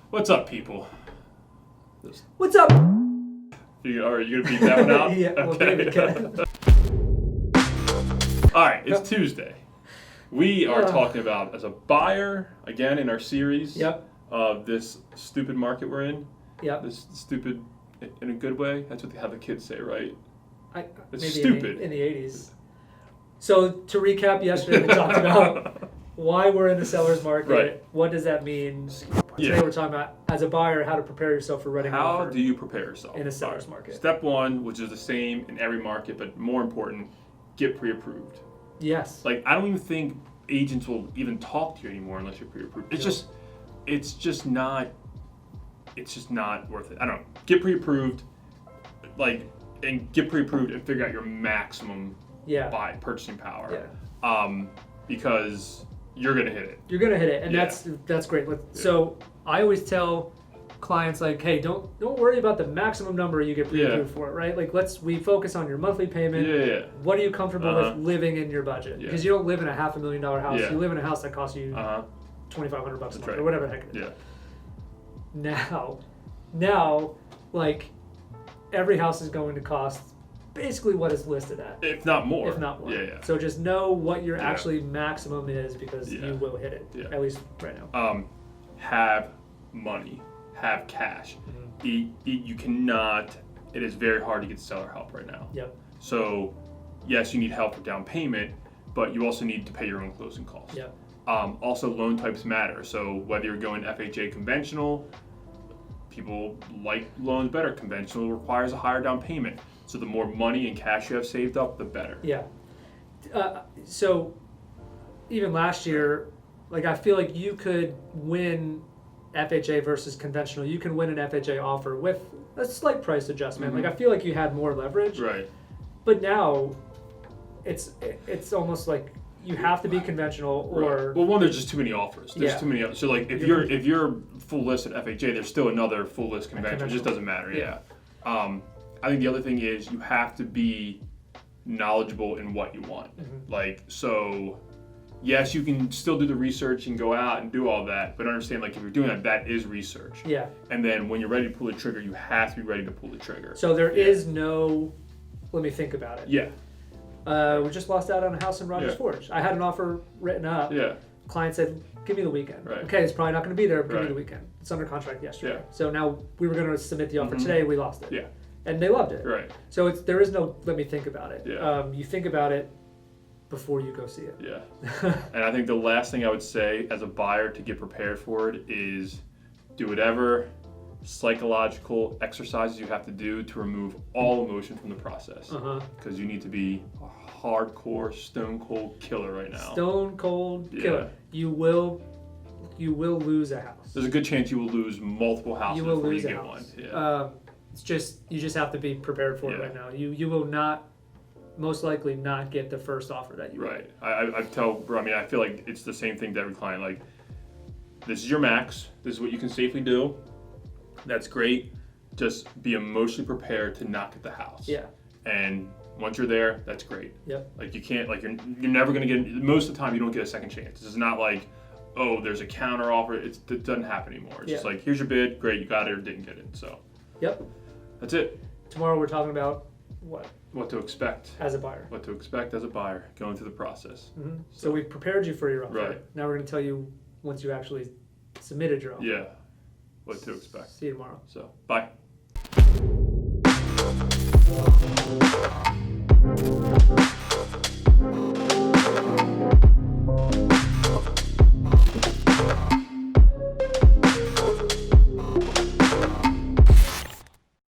What's up, people? What's up? Are you going to beat that one out? Yeah, well, David can. All right, it's Tuesday. We are talking about, as a buyer, again, in our series of this stupid market we're in. Yep. This stupid, in a good way. That's what how the kids say, right? It's maybe stupid. In the 80s. So, to recap, yesterday we talked about why we're in the seller's market. Right. What does that mean? Today we're talking about, as a buyer, how to prepare yourself for writing an offer. How do you prepare yourself? In a seller's market. Step one, which is the same in every market, but more important, get pre-approved. Yes. Like, I don't even think agents will even talk to you anymore unless you're pre-approved. It's just not worth it. I don't know. Get pre-approved, and get pre-approved and figure out your maximum purchasing power. Yeah. Because you're gonna hit it. You're gonna hit it, and that's great. So I always tell clients, like, hey, don't worry about the maximum number you get pre-approved for, right? Like, we focus on your monthly payment. Yeah. What are you comfortable with living in your budget? Because you don't live in a $500,000 house. Yeah. You live in a house that costs you $2,500 a month or whatever the heck it is. Yeah. Now, like, every house is going to cost basically what it's listed at. If not more. Yeah. So just know what your actually maximum is, because you will hit it, at least right now. Have money. Have cash. Mm-hmm. You cannot, it is very hard to get seller help right now. Yep. So, yes, you need help with down payment, but you also need to pay your own closing costs. Yep. Also, loan types matter. So whether you're going FHA conventional, people like loans better. Conventional requires a higher down payment. So the more money and cash you have saved up, the better. Yeah. So even last year, like, I feel like you could win FHA versus conventional. You can win an FHA offer with a slight price adjustment. Mm-hmm. Like, I feel like you had more leverage. Right. But now it's almost like you have to be conventional, or well, one, there's just too many offers. There's too many offers. So, like, if you're full list at FHA, there's still another full list conventional. It just doesn't matter. Yeah. I think the other thing is you have to be knowledgeable in what you want. Mm-hmm. Like, so yes, you can still do the research and go out and do all that, but understand, like, if you're doing that, that is research. Yeah. And then when you're ready to pull the trigger, you have to be ready to pull the trigger. So there is no, let me think about it. Yeah. We just lost out on a house in Rogers Forge. I had an offer written up. Yeah. Client said, give me the weekend. Right. Okay, it's probably not going to be there, but give me the weekend. It's under contract yesterday. Yeah. So now we were going to submit the offer today, we lost it. Yeah. And they loved it. Right. So there is no, let me think about it. Yeah. You think about it before you go see it. Yeah. And I think the last thing I would say as a buyer to get prepared for it is do whatever psychological exercises you have to do to remove all emotion from the process. Because you need to be a hardcore, stone cold killer right now. Stone cold killer. You will lose a house. There's a good chance you will lose multiple houses before you get one. Yeah. You just have to be prepared for it right now. You will most likely not get the first offer that you want. Right. I feel like it's the same thing to every client. Like, this is your max. This is what you can safely do. That's great. Just be emotionally prepared to not get the house. Yeah. And once you're there, that's great. Yep. Like, you can't, like, you're never going to get, most of the time you don't get a second chance. It's not like, oh, there's a counter offer. It doesn't happen anymore. It's just like, here's your bid. Great. You got it or didn't get it. So. Yep. That's it. Tomorrow we're talking about what? What to expect as a buyer. What to expect as a buyer going through the process. Mm-hmm. So we've prepared you for your offer. Right. Now we're going to tell you once you actually submitted your offer. Yeah. What to expect. See you tomorrow. So, bye.